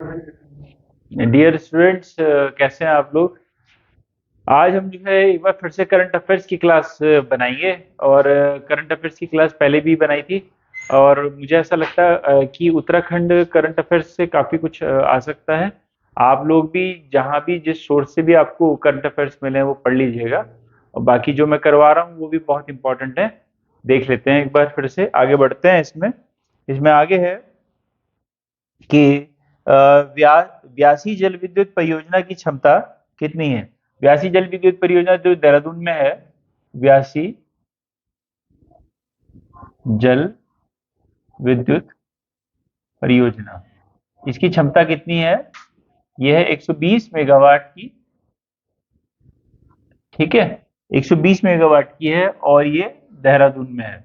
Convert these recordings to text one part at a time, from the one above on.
Dear students, कैसे हैं आप लोग। आज हम जो है एक बार फिर से करंट अफेयर्स की क्लास बनाएंगे। और करंट अफेयर्स की क्लास पहले भी बनाई थी। और मुझे ऐसा लगता है कि उत्तराखंड करंट अफेयर्स से काफ़ी कुछ आ सकता है। आप लोग भी जहाँ भी जिस सोर्स से भी आपको करंट अफेयर्स मिले हैं वो पढ़ लीजिएगा। और बाकी जो मैं करवा रहा हूँ वो भी बहुत इंपॉर्टेंट है। देख लेते हैं एक बार फिर से आगे बढ़ते हैं इसमें। इसमें आगे है कि अ, व्या व्यासी जल विद्युत परियोजना की क्षमता कितनी है। व्यासी जल विद्युत परियोजना जो देहरादून में है, व्यासी जल विद्युत परियोजना, इसकी क्षमता कितनी है। यह है 120 मेगावाट की। ठीक है, 120 मेगावाट की है और ये देहरादून में है।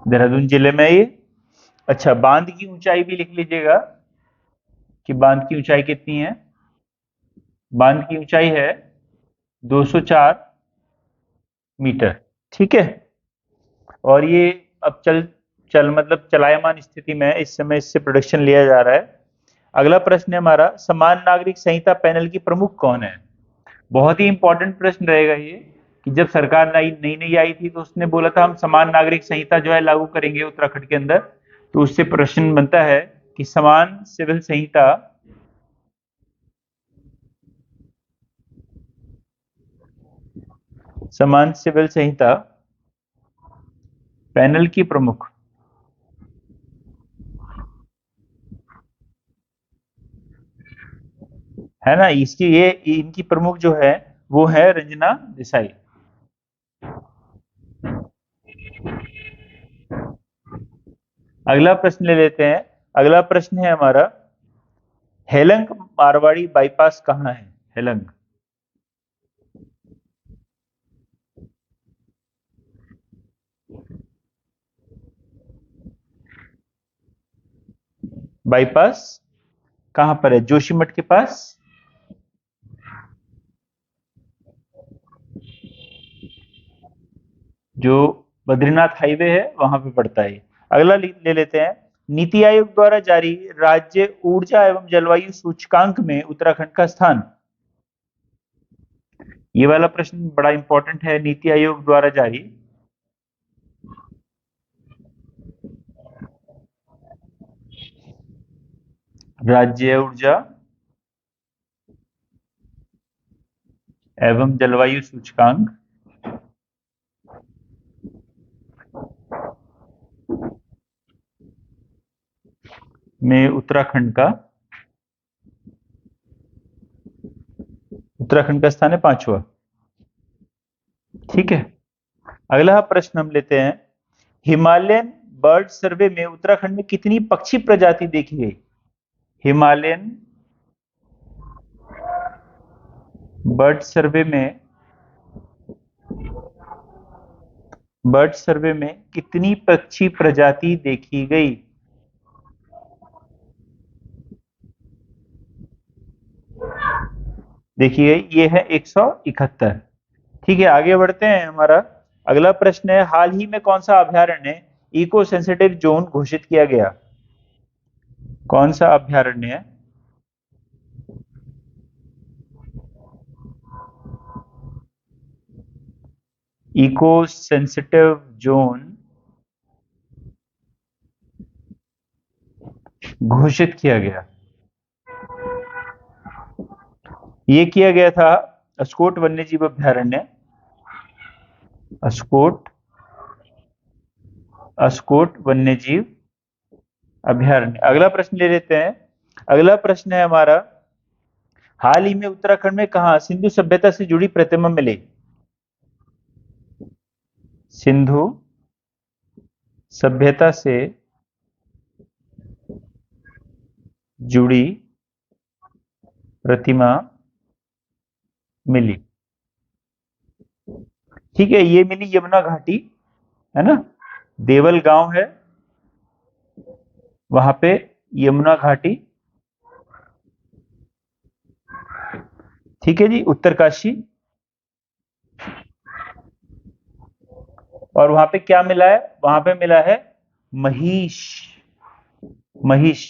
देहरादून जिले में ये। अच्छा, बांध की ऊंचाई भी लिख लीजिएगा कि बांध की ऊंचाई कितनी है। बांध की ऊंचाई है 204 मीटर। ठीक है, और ये अब चल चल मतलब चलायमान स्थिति में है, इस समय इससे प्रोडक्शन लिया जा रहा है। अगला प्रश्न है हमारा, समान नागरिक संहिता पैनल की प्रमुख कौन है। बहुत ही इंपॉर्टेंट प्रश्न रहेगा ये, कि जब सरकार नई नई नई आई थी तो उसने बोला था हम समान नागरिक संहिता जो है लागू करेंगे उत्तराखंड के अंदर। तो उससे प्रश्न बनता है कि समान सिविल संहिता, समान सिविल संहिता पैनल की प्रमुख है ना, इसकी ये इनकी प्रमुख जो है वो है रंजना देसाई। अगला प्रश्न ले लेते हैं। अगला प्रश्न है हमारा, हेलंग मारवाड़ी बाईपास कहाँ है। हेलंग बाईपास कहाँ पर है, जोशीमठ के पास। जो बद्रीनाथ हाईवे है वहां पे पड़ता है। अगला ले लेते हैं, नीति आयोग द्वारा जारी राज्य ऊर्जा एवं जलवायु सूचकांक में उत्तराखंड का स्थान। ये वाला प्रश्न बड़ा इंपॉर्टेंट है, नीति आयोग द्वारा जारी राज्य ऊर्जा एवं जलवायु सूचकांक में उत्तराखंड का स्थान है पांचवा। ठीक है, अगला प्रश्न हम लेते हैं, हिमालयन बर्ड सर्वे में उत्तराखंड में कितनी पक्षी प्रजाति देखी गई। हिमालयन बर्ड सर्वे में कितनी पक्षी प्रजाति देखी गई। देखिए ये है 171। ठीक है, आगे बढ़ते हैं। हमारा अगला प्रश्न है, हाल ही में कौन सा अभयारण्य इको सेंसिटिव जोन घोषित किया गया। कौन सा अभयारण्य है इको सेंसिटिव जोन घोषित किया गया। ये किया गया था अस्कोट वन्यजीव अभयारण्य। अस्कोट अस्कोट वन्यजीव अभयारण्य। अगला प्रश्न ले लेते हैं। अगला प्रश्न है हमारा, हाल ही में उत्तराखंड में कहा सिंधु सभ्यता से जुड़ी प्रतिमा मिली। सिंधु सभ्यता से जुड़ी प्रतिमा मिली। ठीक है, ये मिली यमुना घाटी, है ना, देवल गांव है वहां पे, यमुना घाटी। ठीक है जी, उत्तरकाशी। और वहां पे क्या मिला है, वहां पे मिला है महिष। महिष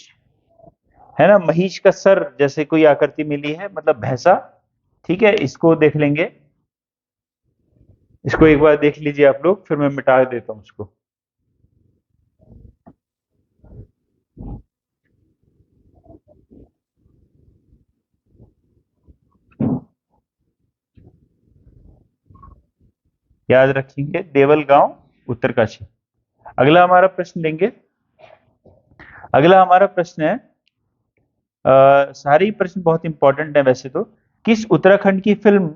है ना, महिष का सर जैसे कोई आकृति मिली है, मतलब भैंसा। ठीक है, इसको देख लेंगे, इसको एक बार देख लीजिए आप लोग, फिर मैं मिटा देता हूं उसको। याद रखेंगे, देवल गांव उत्तरकाशी। अगला हमारा प्रश्न लेंगे। अगला हमारा प्रश्न है, सारे ही प्रश्न बहुत इंपॉर्टेंट है वैसे तो। किस उत्तराखंड की फिल्म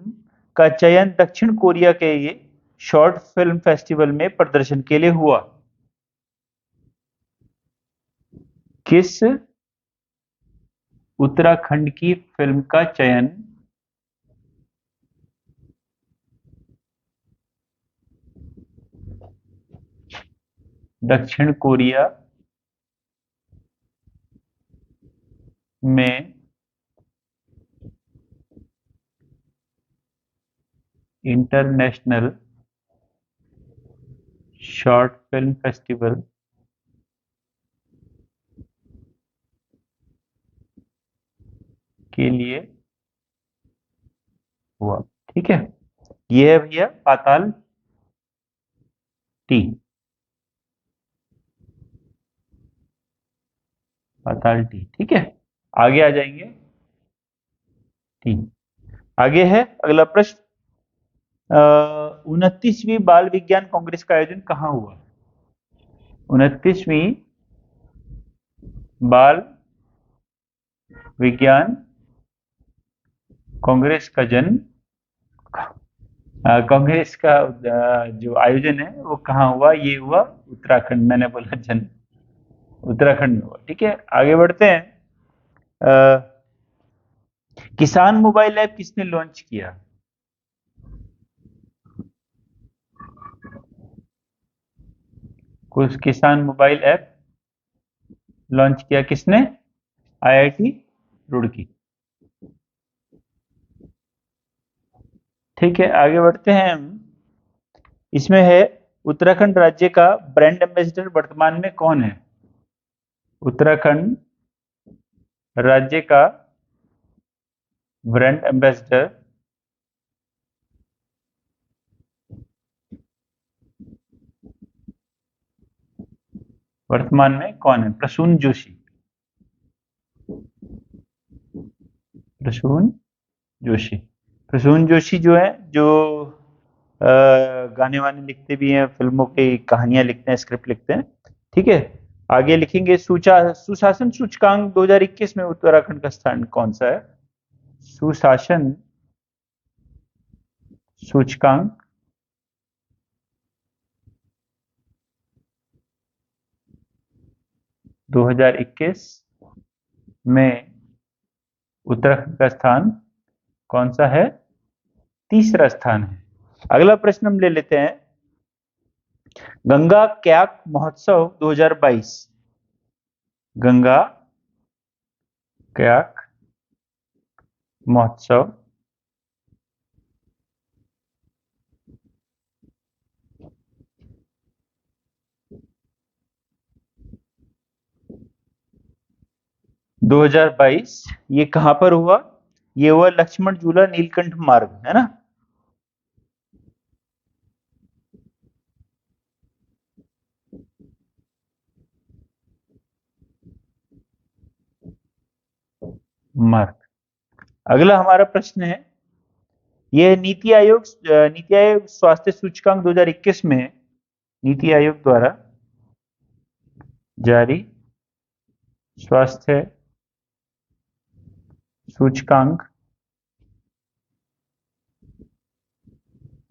का चयन दक्षिण कोरिया के ये शॉर्ट फिल्म फेस्टिवल में प्रदर्शन के लिए हुआ? किस उत्तराखंड की फिल्म का चयन दक्षिण कोरिया में इंटरनेशनल शॉर्ट फिल्म फेस्टिवल के लिए हुआ? ठीक है, ये है भैया पाताल टी। पाताल टी, ठीक है। आगे आ जाएंगे। ठीक, आगे है अगला प्रश्न। 29वीं बाल विज्ञान कांग्रेस का आयोजन कहाँ हुआ? 29वीं बाल विज्ञान कांग्रेस का जन्म कांग्रेस का जो आयोजन है वो कहाँ हुआ? ये हुआ उत्तराखंड, मैंने बोला जन्म उत्तराखंड में हुआ। ठीक है, आगे बढ़ते हैं। किसान मोबाइल ऐप किसने लॉन्च किया? कुछ किसान मोबाइल ऐप लॉन्च किया किसने? आईआईटी रुड़की। ठीक है, आगे बढ़ते हैं हम। इसमें है, उत्तराखंड राज्य का ब्रांड एम्बेसडर वर्तमान में कौन है? उत्तराखंड राज्य का ब्रांड एम्बेसडर वर्तमान में कौन है? प्रसून जोशी। प्रसून जोशी। प्रसून जोशी जो है, जो गाने वाने लिखते भी हैं, फिल्मों की कहानियां लिखते हैं, स्क्रिप्ट लिखते हैं। ठीक है, आगे लिखेंगे, सुशासन सूचकांक 2021 में उत्तराखंड का स्थान कौन सा है? सुशासन सूचकांक 2021 में उत्तराखंड का स्थान कौन सा है? तीसरा स्थान है। अगला प्रश्न हम ले लेते हैं, गंगा क्याक महोत्सव 2022। गंगा क्याक महोत्सव 2022 ये कहां पर हुआ? ये हुआ लक्ष्मण झूला नीलकंठ मार्ग, है ना। मार्ग। अगला हमारा प्रश्न है, यह नीति आयोग स्वास्थ्य सूचकांक 2021 में नीति आयोग द्वारा जारी स्वास्थ्य सूचकांक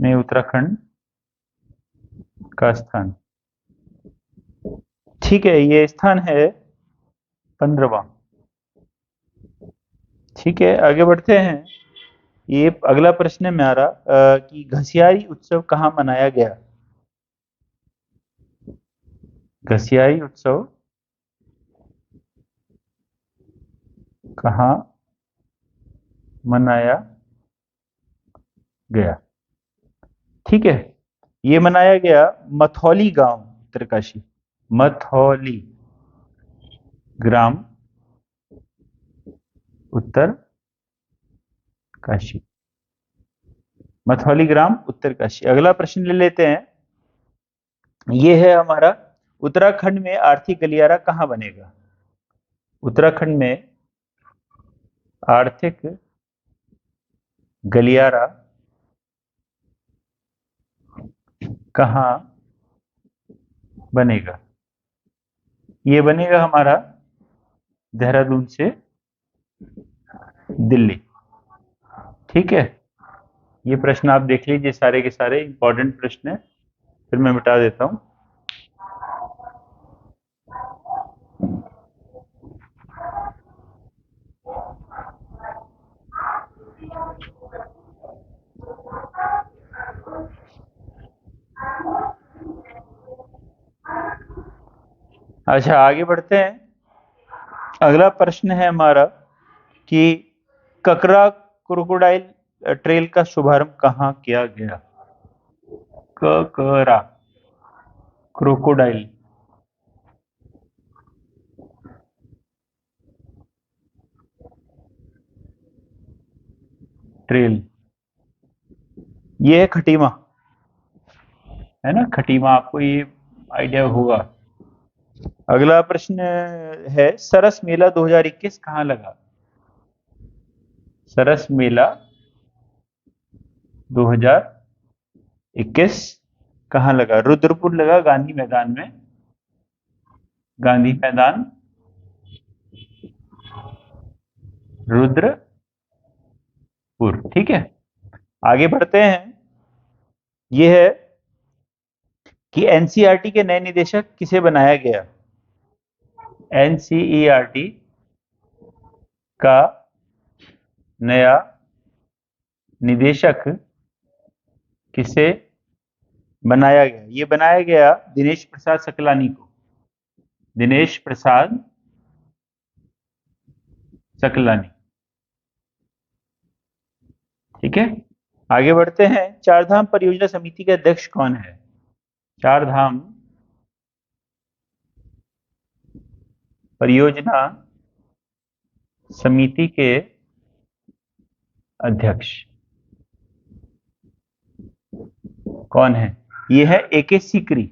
में उत्तराखंड का स्थान, ठीक है, ये स्थान है 15वां। ठीक है, आगे बढ़ते हैं। ये अगला प्रश्न है मेरा, कि घसियारी उत्सव कहाँ मनाया गया? घसियारी उत्सव कहाँ मनाया गया? ठीक है, ये मनाया गया मथौली गांव उत्तरकाशी। मथौली। ग्राम उत्तर काशी। मथौली ग्राम उत्तर काशी। अगला प्रश्न ले लेते हैं। ये है हमारा, उत्तराखंड में आर्थिक गलियारा कहाँ बनेगा? उत्तराखंड में आर्थिक गलियारा कहाँ बनेगा? ये बनेगा हमारा देहरादून से दिल्ली। ठीक है, ये प्रश्न आप देख लीजिए, सारे के सारे इंपॉर्टेंट प्रश्न है। फिर मैं मिटा देता हूं। अच्छा, आगे बढ़ते हैं। अगला प्रश्न है हमारा कि ककरा क्रोकोडाइल ट्रेल का शुभारंभ कहाँ किया गया? ककरा क्रोकोडाइल ट्रेल, ये है खटीमा, है ना? खटीमा, आपको ये आइडिया होगा। अगला प्रश्न है, सरस मेला 2021 कहाँ लगा? सरस मेला 2021 कहाँ लगा? रुद्रपुर लगा, गांधी मैदान में, गांधी मैदान, रुद्रपुर। ठीक है, आगे बढ़ते हैं। यह है कि एनसीईआरटी के नए निदेशक किसे बनाया गया? एनसीईआरटी का नया निदेशक किसे बनाया गया? ये बनाया गया दिनेश प्रसाद सकलानी को। दिनेश प्रसाद सकलानी। ठीक है, आगे बढ़ते हैं। चारधाम परियोजना समिति के अध्यक्ष कौन है? चारधाम परियोजना समिति के अध्यक्ष कौन है? ये है एके सीकरी।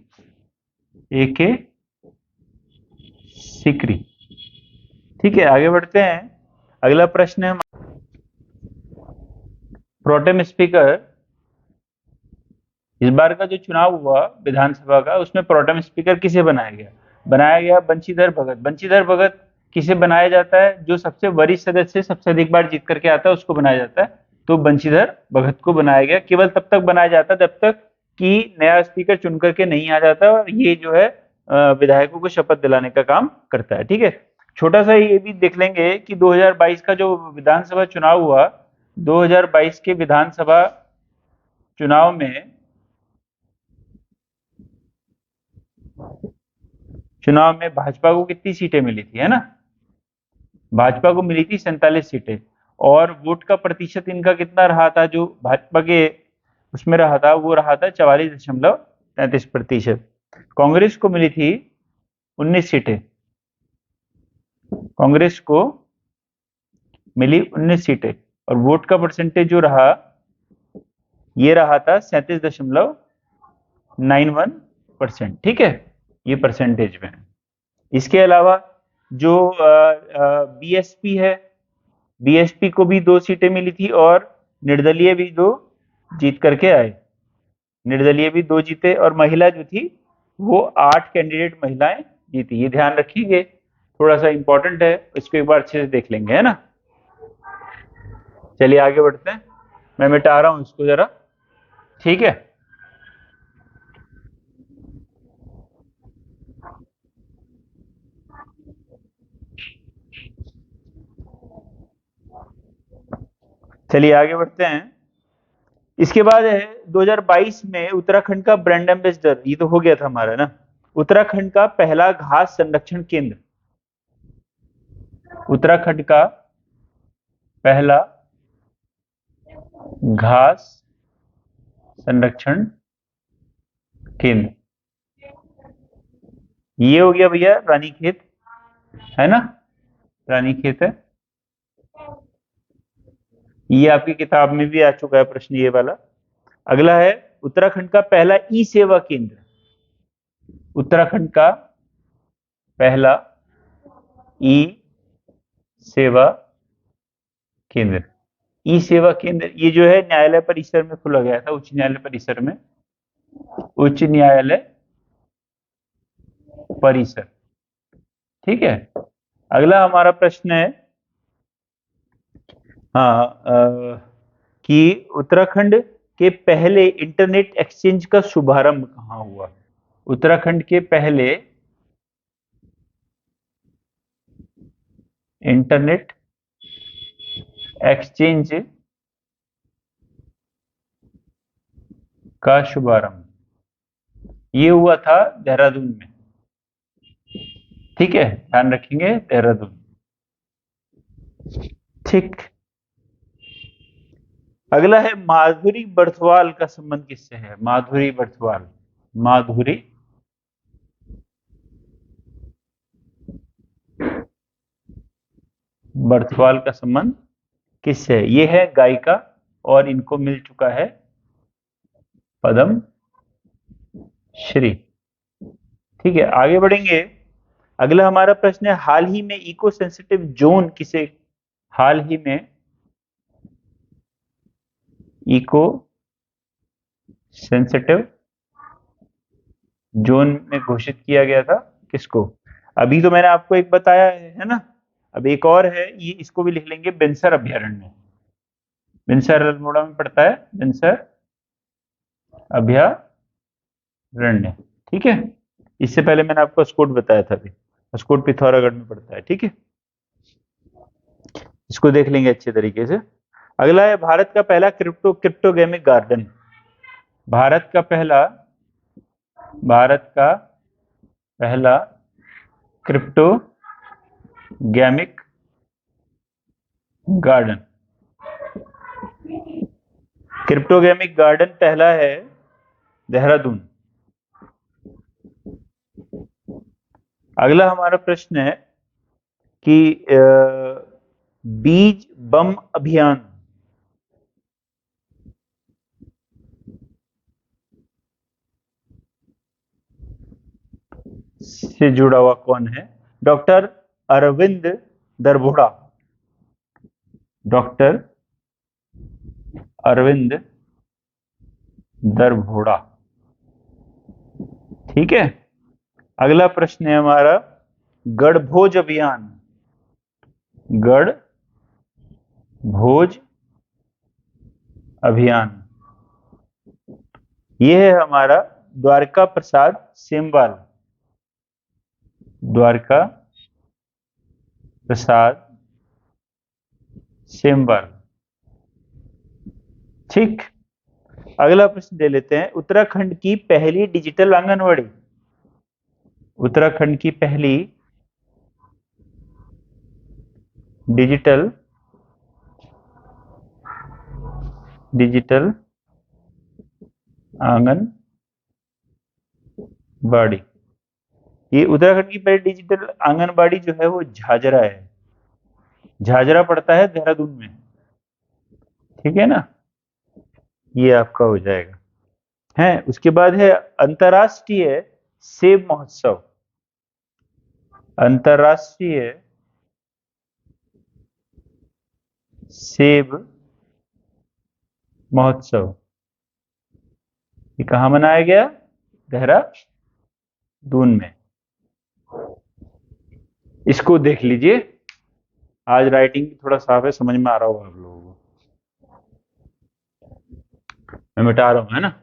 एके सीकरी। ठीक है, आगे बढ़ते हैं। अगला प्रश्न है, प्रोटेम स्पीकर, इस बार का जो चुनाव हुआ विधानसभा का, उसमें प्रोटेम स्पीकर किसे बनाया गया? बनाया गया बंशीधर भगत। बंशीधर भगत किसे बनाया जाता है? जो सबसे वरिष्ठ सदस्य सबसे अधिक बार जीत करके आता है उसको बनाया जाता है। तो बंशीधर भगत को बनाया गया। केवल तब तक बनाया जाता है जब तक कि नया स्पीकर चुन करके नहीं आ जाता, और ये जो है विधायकों को शपथ दिलाने का काम करता है। ठीक है, छोटा सा ये भी देख लेंगे कि 2022 का जो विधानसभा चुनाव हुआ, 2022 के विधानसभा चुनाव में भाजपा को कितनी सीटें मिली थी, है ना? भाजपा को मिली थी 47 सीटें, और वोट का प्रतिशत इनका कितना रहा था? जो भाजपा के उसमें रहा था वो रहा था 44.33%। कांग्रेस को मिली थी 19 सीटें। कांग्रेस को मिली 19 सीटें, और वोट का परसेंटेज जो रहा ये रहा था 37.91%। ठीक है, ये परसेंटेज में। इसके अलावा जो बीएसपी है, बीएसपी को भी 2 सीटें मिली थी, और निर्दलीय भी 2 जीत करके आए। निर्दलीय भी 2 जीते, और महिला जो थी वो 8 कैंडिडेट महिलाएं जीती। ये ध्यान रखिए, थोड़ा सा इंपॉर्टेंट है, इसको एक बार अच्छे से देख लेंगे, है ना? चलिए आगे बढ़ते हैं, मैं मिटा रहा हूं इसको जरा। ठीक है, चलिए आगे बढ़ते हैं। इसके बाद है 2022 में उत्तराखंड का ब्रांड एम्बेसडर, ये तो हो गया था हमारा ना। उत्तराखंड का पहला घास संरक्षण केंद्र, उत्तराखंड का पहला घास संरक्षण केंद्र, ये हो गया भैया रानीखेत। है ना, रानीखेत है। ये आपकी किताब में भी आ चुका है प्रश्न ये वाला। अगला है उत्तराखंड का पहला ई सेवा केंद्र। उत्तराखंड का पहला ई सेवा केंद्र। ई सेवा केंद्र ये जो है न्यायालय परिसर में खोला गया था, उच्च न्यायालय परिसर में। उच्च न्यायालय परिसर। ठीक है। अगला हमारा प्रश्न है, हाँ, कि उत्तराखंड के पहले इंटरनेट एक्सचेंज का शुभारंभ कहाँ हुआ। उत्तराखंड के पहले इंटरनेट एक्सचेंज का शुभारंभ ये हुआ था देहरादून में। ठीक है, ध्यान रखेंगे, देहरादून। ठीक। अगला है माधुरी बर्थवाल का संबंध किससे है। माधुरी बर्थवाल। माधुरी बर्थवाल का संबंध किससे है। ये है गायिका और इनको मिल चुका है पद्म श्री। ठीक है, आगे बढ़ेंगे। अगला हमारा प्रश्न है, हाल ही में इको सेंसिटिव जोन किसे, हाल ही में इको सेंसिटिव जोन में घोषित किया गया था किसको। अभी तो मैंने आपको एक बताया है ना। अब एक और है, ये इसको भी लिख लेंगे, बिनसर अभ्यारण्य। बिनसर अल्मोड़ा में पड़ता है, बिनसर अभ्यारण्य। ठीक है, इससे पहले मैंने आपको अस्कोट बताया था अभी, अस्कोट पिथौरागढ़ में पड़ता है। ठीक है, इसको देख लेंगे अच्छे तरीके से। अगला है भारत का पहला क्रिप्टोगेमिक गार्डन। भारत का पहला क्रिप्टोगेमिक गार्डन। क्रिप्टोगेमिक गार्डन पहला है देहरादून। अगला हमारा प्रश्न है कि बीज बम अभियान से जुड़ा हुआ कौन है। डॉक्टर अरविंद दरभोड़ा। डॉक्टर अरविंद दरभोड़ा। ठीक है। अगला प्रश्न है हमारा, गढ़भोज अभियान। गढ़भोज अभियान ये है हमारा द्वारका प्रसाद सेमवाल। द्वारका प्रसाद सेमवाल। ठीक। अगला प्रश्न ले लेते हैं, उत्तराखंड की पहली डिजिटल आंगनवाड़ी। उत्तराखंड की पहली डिजिटल आंगनबाड़ी। ये उत्तराखंड की पहली डिजिटल आंगनबाड़ी जो है वो झाझरा है। झाझरा पड़ता है देहरादून में। ठीक है ना, ये आपका हो जाएगा। है उसके बाद है अंतर्राष्ट्रीय सेब महोत्सव। अंतर्राष्ट्रीय सेब महोत्सव ये कहां मनाया गया। देहरादून में। इसको देख लीजिए, आज राइटिंग थोड़ा साफ है, समझ में आ रहा होगा आप लोगों को। मैं मिटा रहा हूं, है ना।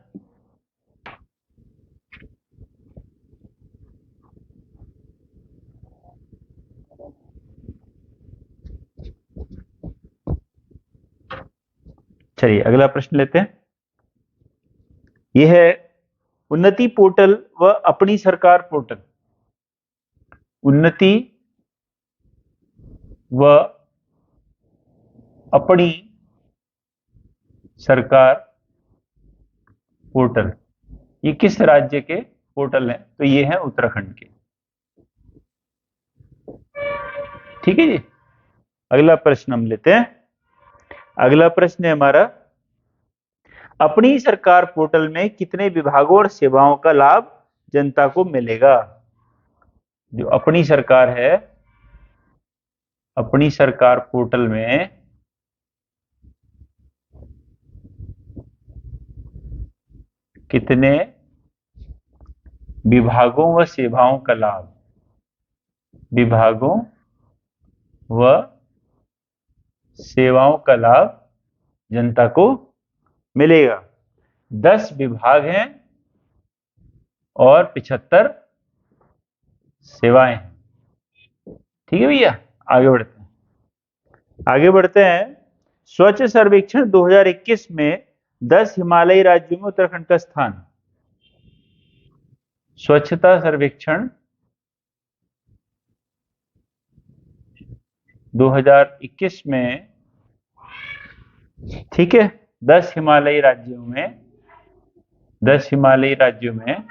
चलिए अगला प्रश्न लेते हैं। यह है उन्नति पोर्टल व अपनी सरकार पोर्टल। उन्नति व अपनी सरकार पोर्टल ये किस राज्य के पोर्टल हैं। तो ये है उत्तराखंड के। ठीक है जी। अगला प्रश्न हम लेते हैं। अगला प्रश्न है हमारा, अपनी सरकार पोर्टल में कितने विभागों और सेवाओं का लाभ जनता को मिलेगा? जो अपनी सरकार है, अपनी सरकार पोर्टल में कितने विभागों व सेवाओं का लाभ, विभागों व सेवाओं का लाभ जनता को मिलेगा? 10 विभाग हैं और 75 सेवाएं हैं। ठीक है भैया, आगे बढ़ते हैं। आगे बढ़ते हैं। स्वच्छ सर्वेक्षण 2021 में 10 हिमालयी राज्यों में उत्तराखंड का स्थान। स्वच्छता सर्वेक्षण 2021 में, ठीक है, 10 हिमालयी राज्यों में, 10 हिमालयी राज्यों में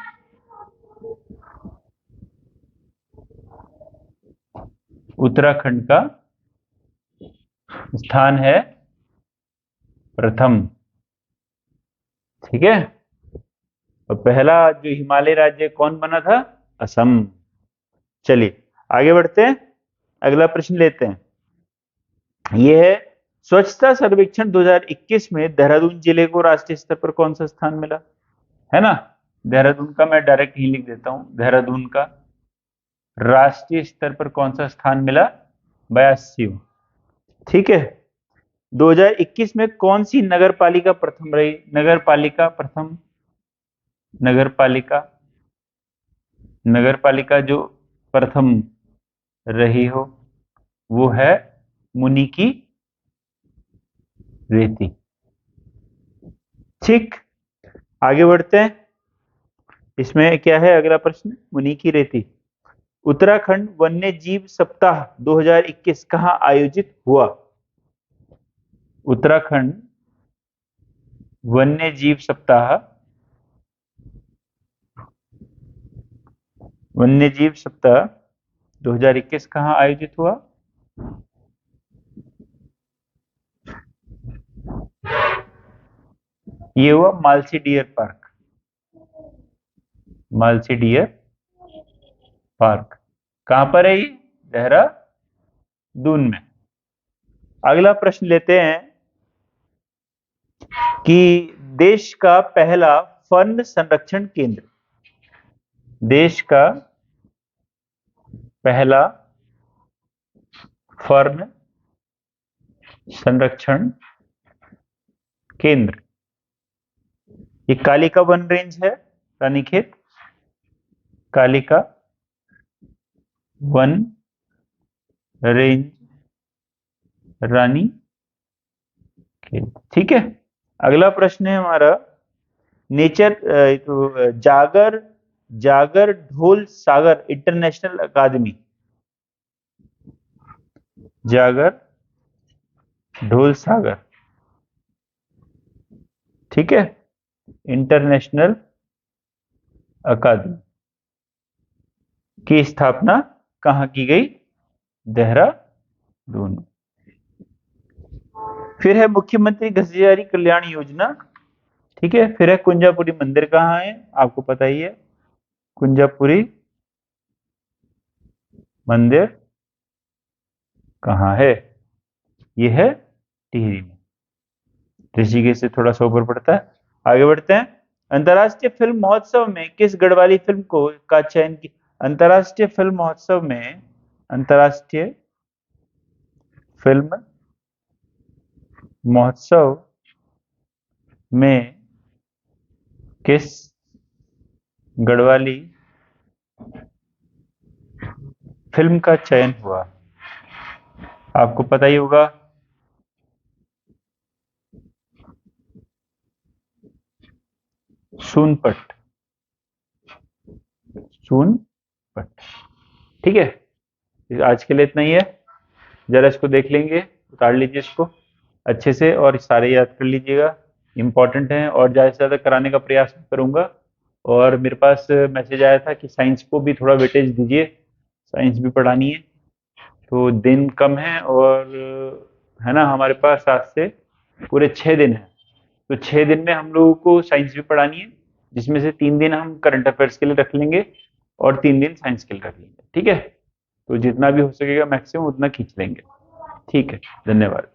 उत्तराखंड का स्थान है प्रथम। ठीक है, और पहला जो हिमालय राज्य कौन बना था? असम। चलिए आगे बढ़ते हैं, अगला प्रश्न लेते हैं। यह है, स्वच्छता सर्वेक्षण 2021 में देहरादून जिले को राष्ट्रीय स्तर पर कौन सा स्थान मिला? है ना, देहरादून का मैं डायरेक्ट ही लिख देता हूं, देहरादून का राष्ट्रीय स्तर पर कौन सा स्थान मिला? 82। ठीक है, 2021 में कौन सी नगर पालिका प्रथम रही? नगर पालिका प्रथम, नगर पालिका, नगर पालिका जो प्रथम रही हो वो है मुनि की रेती। ठीक, आगे बढ़ते हैं। इसमें क्या है अगला प्रश्न? मुनि की रेती। उत्तराखंड वन्य जीव सप्ताह 2021 कहां आयोजित हुआ? उत्तराखंड वन्य जीव सप्ताह, वन्य जीव सप्ताह 2021 कहां आयोजित हुआ? ये हुआ Malsi deer park, Malsi deer park. कहां पर है ये? देहरादून में। अगला प्रश्न लेते हैं कि देश का पहला फर्न संरक्षण केंद्र, देश का पहला फर्न संरक्षण केंद्र, ये कालिका वन रेंज है, रानीखेत, कालिका वन रेंज रानी खेत। ठीक है, अगला प्रश्न है हमारा, नेचर तो जागर, जागर ढोल सागर इंटरनेशनल अकादमी, जागर ढोल सागर, ठीक है, इंटरनेशनल अकादमी की स्थापना कहां की गई? देहरादून। फिर है मुख्यमंत्री घसियारी कल्याण योजना। ठीक है, फिर है कुंजापुरी मंदिर कहाँ है? आपको पता ही है, कुंजापुरी मंदिर कहाँ है? यह है टिहरी में, ऋषिकेश से थोड़ा सा ऊपर पड़ता है। आगे बढ़ते हैं। अंतर्राष्ट्रीय फिल्म महोत्सव में किस गढ़वाली फिल्म को का चयन की? अंतर्राष्ट्रीय फिल्म महोत्सव में, अंतर्राष्ट्रीय फिल्म महोत्सव में किस गढ़वाली फिल्म का चयन हुआ? आपको पता ही होगा, सोनपट, सोनपट। ठीक है, आज के लिए इतना ही है। जरा इसको देख लेंगे, उतार लीजिए इसको अच्छे से और सारे याद कर लीजिएगा, इंपॉर्टेंट है, और ज़्यादा से ज़्यादा कराने का प्रयास करूंगा। और मेरे पास मैसेज आया था कि साइंस को भी थोड़ा वेटेज दीजिए, साइंस भी पढ़ानी है। तो दिन कम है और है ना, हमारे पास 7 से पूरे 6 दिन है। तो 6 दिन में हम लोगों को साइंस भी पढ़ानी है, जिसमें से 3 दिन हम करंट अफेयर्स के लिए रख लेंगे और 3 दिन साइंस के लिए रख लेंगे। ठीक है, तो जितना भी हो सकेगा मैक्सिमम उतना खींच लेंगे। ठीक है, धन्यवाद।